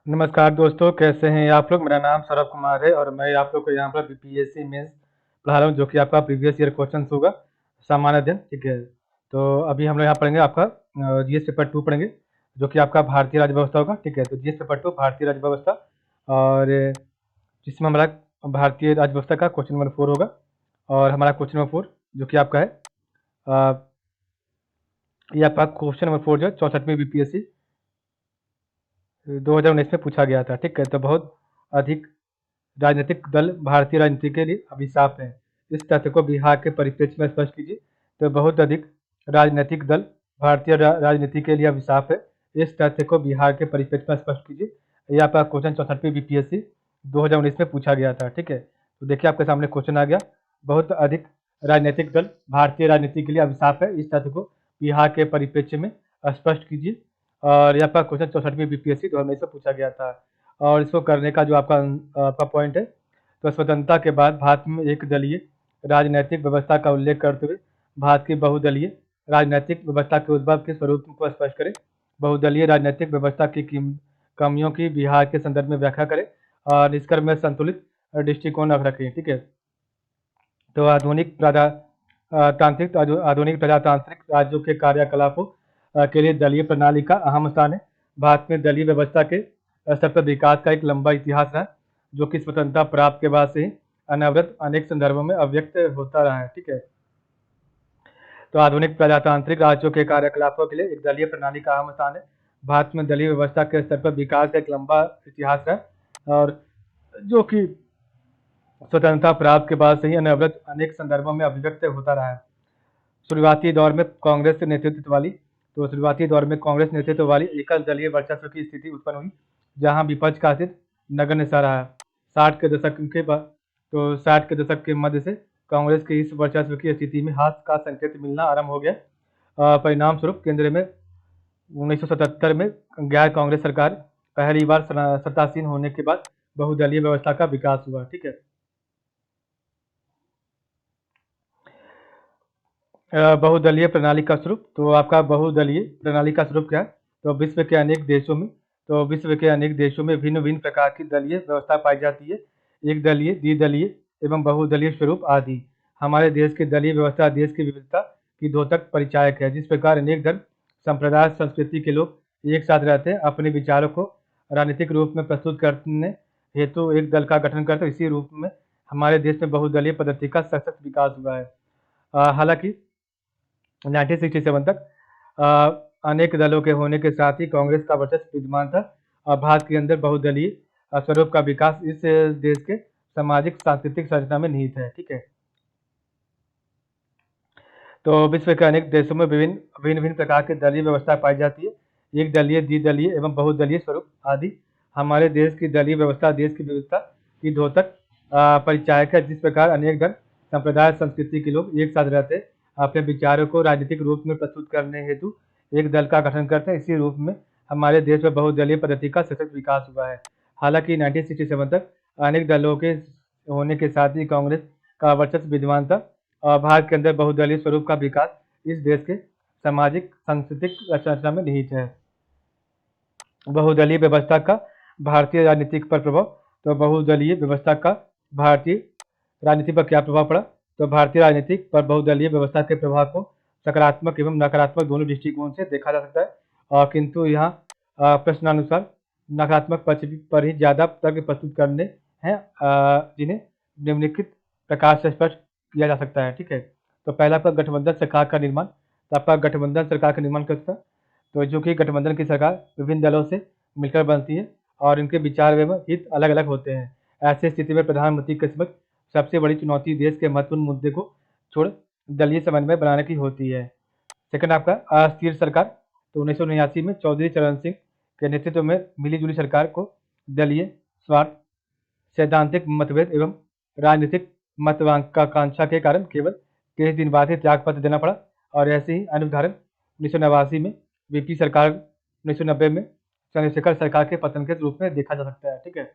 नमस्कार दोस्तों, कैसे हैं आप लोग। मेरा नाम सौरभ कुमार है और मैं आप लोग को यहाँ पर बीपीएससी मेंस पढ़ा रहा हूँ, जो कि आपका प्रीवियस ईयर क्वेश्चन होगा, सामान्य अध्ययन। ठीक है, तो अभी हम लोग यहाँ पढ़ेंगे आपका जीएस पेपर 2 पढ़ेंगे, जो कि आपका भारतीय राज्य व्यवस्था होगा। ठीक है, तो जीएस पेपर 2 भारतीय राज्य व्यवस्था, और जिसमें हमारा भारतीय राज्य व्यवस्था का क्वेश्चन नंबर 4 होगा। और हमारा क्वेश्चन नंबर 4 जो कि आपका है, ये आपका क्वेश्चन नंबर 4 जो है 64वीं बीपीएससी 2019 में पूछा गया था। ठीक है, तो बहुत अधिक राजनीतिक दल भारतीय राजनीति के लिए अभिशाप है, इस तथ्य को बिहार के परिप्रेक्ष्य में स्पष्ट कीजिए। तो बहुत अधिक राजनीतिक दल भारतीय राजनीति के लिए अभिशाप है, इस तथ्य को बिहार के परिप्रेक्ष्य में स्पष्ट कीजिए। यह आपका क्वेश्चन 64वीं बीपीएससी 2019 में पूछा गया था। ठीक है, तो देखिए आपके सामने क्वेश्चन आ गया, बहुत अधिक राजनीतिक दल भारतीय राजनीति के लिए अभिशाप है, इस तथ्य को बिहार के परिप्रेक्ष्य में स्पष्ट कीजिए। और यह आपका क्वेश्चन 64वीं बीपीएससी 2019 में पूछा गया था। और इसको करने का जो आपका पॉइंट है, तो स्वतंत्रता के बाद भारत में एक दलीय राजनैतिक व्यवस्था का उल्लेख करते हुए भारत की बहुदलीय राजनैतिक व्यवस्था के उद्भव के स्वरूप को स्पष्ट करें। बहुदलीय राजनैतिक व्यवस्था की कमियों की बिहार के संदर्भ में व्याख्या करें और निष्कर्ष में संतुलित दृष्टिकोण रखें। ठीक है, तो आधुनिक प्रजातांत्रिक राज्यों के कार्यकलापों के लिए दलीय प्रणाली का अहम स्थान है। भारत में दलीय व्यवस्था के स्तर पर विकास का एक लंबा इतिहास है, जो कि स्वतंत्रता प्राप्त के बाद से ही अनवरत अनेक संदर्भों में अव्यक्त होता रहा है। ठीक है, तो आधुनिक प्रजातांत्रिक राज्यों के कार्यकलापों के लिए एक दलीय प्रणाली का अहम स्थान है। भारत में दलीय व्यवस्था के स्तर पर विकास का एक लंबा इतिहास है, और जो कि स्वतंत्रता प्राप्त के बाद से ही अनवरत अनेक संदर्भों में अभिव्यक्त होता रहा है। शुरुआती दौर में कांग्रेस नेतृत्व वाली एकल दलीय वर्चस्व की स्थिति उत्पन्न हुई, जहां विपक्ष का अस्तित्व नगण्य सा रहा। 60 के दशक के मध्य से कांग्रेस के इस वर्चस्व की स्थिति में हाथ का संकेत मिलना आरंभ हो गया। परिणाम स्वरूप केंद्र में 1977 में गैर कांग्रेस सरकार पहली बार सत्तासीन होने के बाद बहुदलीय व्यवस्था का विकास हुआ। ठीक है, बहुदलीय प्रणाली का स्वरूप, तो आपका बहुदलीय प्रणाली का स्वरूप क्या है, तो विश्व के अनेक देशों में भिन्न भिन्न प्रकार की दलीय व्यवस्था पाई जाती है, एक दलीय, द्विदलीय एवं बहुदलीय स्वरूप आदि। हमारे देश की दलीय व्यवस्था देश की विविधता की द्योतक परिचायक है। जिस प्रकार अनेक धर्म, संप्रदाय, संस्कृति के लोग एक साथ रहते हैं, अपने विचारों को राजनीतिक रूप में प्रस्तुत करने हेतु एक दल का गठन करते हैं, इसी रूप में हमारे देश में बहुदलीय पद्धति का सशक्त विकास हुआ है। हालांकि 1967 तक अनेक दलों के होने के साथ ही कांग्रेस का वर्चस्व विद्यमान था, और भारत के अंदर बहुदलीय स्वरूप का विकास इस देश के सामाजिक सांस्कृतिक संरचना में निहित है। ठीक है, तो विश्व के अनेक देशों में विभिन्न भिन्न भिन्न प्रकार की दलीय व्यवस्था पाई जाती है, एक दलीय, द्विदलीय एवं बहुदलीय स्वरूप आदि। हमारे देश की दलीय व्यवस्था देश की विविधता की द्योतक परिचायक है। जिस प्रकार अनेक धर्म, संप्रदाय, संस्कृति के लोग एक साथ रहते हैं, अपने विचारों को राजनीतिक रूप में प्रस्तुत करने हेतु एक दल का गठन करते हैं, इसी रूप में हमारे देश में बहुदलीय पद्धति का सशक्त विकास हुआ है। हालांकि 1967 तक अनेक दलों के होने के साथ ही कांग्रेस का वर्चस्व विद्यमान था, और भारत के अंदर बहुदलीय स्वरूप का विकास इस देश के सामाजिक सांस्कृतिक संरचना में निहित है। बहुदलीय व्यवस्था का भारतीय राजनीति पर प्रभाव, तो बहुदलीय व्यवस्था का भारतीय राजनीति पर क्या प्रभाव पड़ा, तो भारतीय राजनीति पर बहुदलीय व्यवस्था के प्रभाव को सकारात्मक एवं नकारात्मक दोनों दृष्टिकोण से देखा जा सकता है, किंतु यहाँ प्रश्नानुसार नकारात्मक पक्ष पर ही ज्यादा तर्क प्रस्तुत करने हैं, जिन्हें निम्नलिखित प्रकार से स्पष्ट किया जा सकता है। ठीक है, तो पहला आपका गठबंधन सरकार का निर्माण, तो आपका गठबंधन सरकार का निर्माण करता है, तो जो कि गठबंधन की सरकार विभिन्न दलों से मिलकर बनती है और इनके विचार एवं हित अलग अलग होते हैं। ऐसी स्थिति में प्रधानमंत्री के समक्ष सबसे बड़ी चुनौती देश के महत्वपूर्ण मुद्दे को छोड़ दलीय समन्वय बनाने की होती है। सेकंड आपका अस्थिर सरकार, तो 1989 में चौधरी चरण सिंह के नेतृत्व में मिलीजुली सरकार को दलीय स्वार्थ, सैद्धांतिक मतभेद एवं राजनीतिक महत्वाकांक्षा के कारण केवल 23 दिन बाद ही त्यागपत्र देना पड़ा, और ऐसे ही अन्य उदाहरण 1989 में वीपी सरकार, 1990 में चंद्रशेखर सरकार के पतन के रूप में देखा जा सकता है। ठीक है,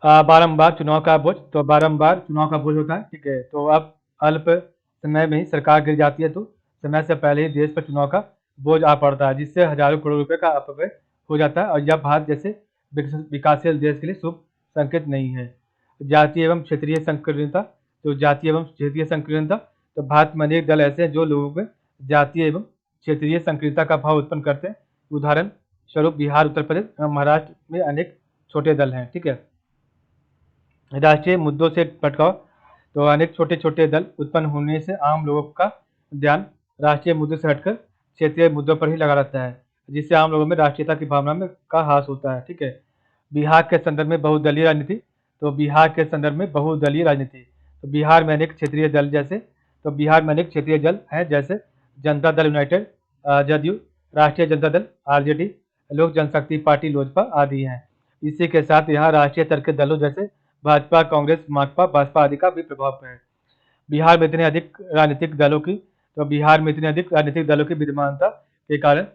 बारंबार चुनाव का बोझ, तो बारंबार चुनाव का बोझ होता है। ठीक है, तो अब अल्प समय में ही सरकार गिर जाती है, तो समय से पहले ही देश पर चुनाव का बोझ आ पड़ता है, जिससे हजारों करोड़ रुपए का अपव्यय हो जाता है और यह भारत जैसे विकासशील देश के लिए शुभ संकेत नहीं है। जातीय एवं क्षेत्रीय संकीर्णता, तो भारत में अनेक दल ऐसे हैं जो लोगों में जातीय एवं क्षेत्रीय संकीर्णता का भाव उत्पन्न करते हैं। उदाहरण स्वरूप बिहार, उत्तर प्रदेश एवं महाराष्ट्र में अनेक छोटे दल हैं। ठीक है। राष्ट्रीय मुद्दों से भटकाव, तो अनेक छोटे छोटे दल उत्पन्न होने से आम लोगों का ध्यान राष्ट्रीय मुद्दों से हटकर क्षेत्रीय मुद्दों पर ही लगा रहता है, जिससे आम लोगों में राष्ट्रीयता की भावना में का ह्रास होता है। ठीक है। बिहार के संदर्भ में बहुदलीय राजनीति, तो बिहार के संदर्भ में बहुदलीय राजनीति, तो बिहार में अनेक क्षेत्रीय दल जैसे तो बिहार में अनेक क्षेत्रीय दल हैं, जैसे जनता दल यूनाइटेड, जदयू, राष्ट्रीय जनता दल आरजेडी, लोक जनशक्ति पार्टी लोजपा आदि हैं। इसी के साथ यहाँ राष्ट्रीय स्तर के दलों जैसे भाजपा, कांग्रेस, माकपा, बसपा आदि का भी प्रभाव है। बिहार में इतने अधिक राजनीतिक दलों की तो बिहार में इतने अधिक राजनीतिक दलों की विद्यमानता के कारण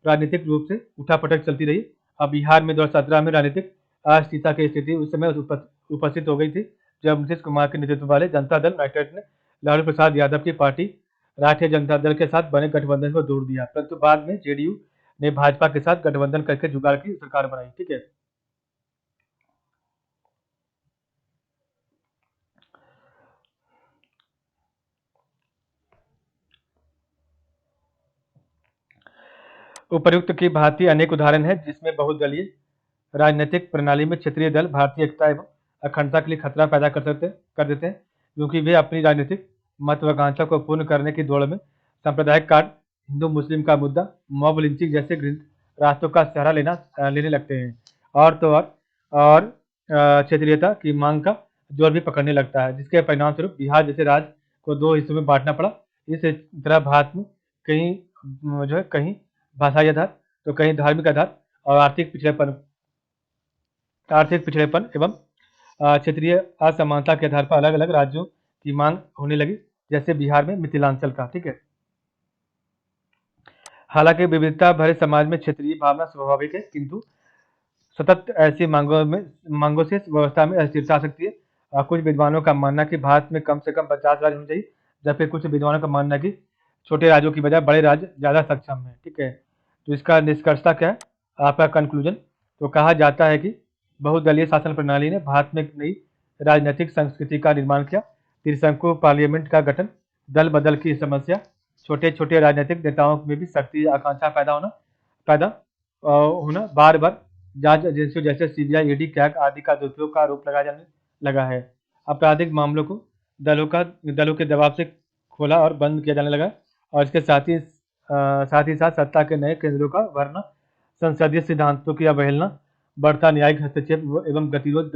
राजनीतिक रूप से उठापटक चलती रही। अब बिहार में 2017 में राजनीतिक अस्थिरता की स्थिति उस समय उपस्थित हो गई थी, जब नीतीश कुमार के नेतृत्व वाले जनता दल यूनाइटेड ने लालू प्रसाद यादव की पार्टी राष्ट्रीय जनता दल के साथ बने गठबंधन को तोड़ दिया, परंतु बाद में जेडीयू ने भाजपा के साथ गठबंधन करके जुगाड़ की सरकार बनाई। ठीक है। उपर्युक्त की भांति अनेक उदाहरण हैं जिसमें बहुदलीय राजनीतिक प्रणाली में क्षेत्रीय दल भारतीय एकता एवं अखंडता के लिए खतरा पैदा कर देते हैं, क्योंकि वे अपनी राजनीतिक महत्वाकांक्षा को पूर्ण करने की दौड़ में सांप्रदायिक कार्ड, हिंदू मुस्लिम का मुद्दा, मॉब लिंचिंग जैसे घृणित रास्तों का सहारा लेने लगते हैं। और तो और क्षेत्रीयता की मांग का जोर भी पकड़ने लगता है, जिसके परिणाम स्वरूप बिहार जैसे राज्य को दो हिस्सों में बांटना पड़ा। इस तरह भारत में कहीं जो है कहीं भाषाई आधार, तो कहीं धार्मिक आधार और आर्थिक पिछड़ेपन एवं क्षेत्रीय असमानता के आधार पर अलग अलग राज्यों की मांग होने लगी, जैसे बिहार में मिथिलांचल का। ठीक है। हालांकि विविधता भरे समाज में क्षेत्रीय भावना स्वाभाविक है, किंतु सतत ऐसी मांगों से व्यवस्था में अस्थिरता आ सकती है। कुछ विद्वानों का मानना है कि भारत में कम से कम 50 राज्य होने चाहिए, जबकि कुछ विद्वानों का मानना है कि छोटे राज्यों की बजाय बड़े राज्य ज्यादा सक्षम है। ठीक है। तो इसका निष्कर्षता क्या है, आपका कंक्लूजन, तो कहा जाता है कि बहुदलीय शासन प्रणाली ने भारत में एक नई राजनीतिक संस्कृति का निर्माण किया। त्रिशंकु पार्लियामेंट का गठन, दल बदल की समस्या, छोटे छोटे राजनीतिक नेताओं में भी शक्ति आकांक्षा पैदा होना, बार बार जांच एजेंसियों जैसे सीबीआई, ईडी, कैग आदि का दुरुपयोग का आरोप लगाया जाने लगा है। आपराधिक मामलों को दलों के दबाव से खोला और बंद किया जाने लगा, और इसके साथ ही साथ सत्ता के नए केंद्रों का भरना, संसदीय सिद्धांतों की अवहेलना, बढ़ता न्यायिक हस्तक्षेप एवं गतिरोध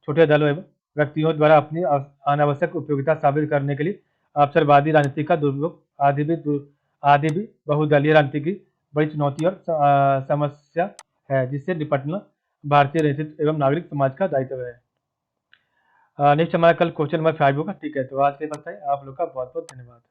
छोटे दलों एवं व्यक्तियों द्वारा अपनी अनावश्यक उपयोगिता साबित करने के लिए अवसरवादी राजनीति का दुरुपयोग आदि भी बहुदलीय राजनीति की बड़ी चुनौती और समस्या है, जिससे निपटना भारतीय राजनीतिक एवं नागरिक समाज का दायित्व है। नेक्स्ट हमारा कल क्वेश्चन नंबर 5 होगा। ठीक है। तो आज के लिए बस है, आप लोग का बहुत बहुत धन्यवाद।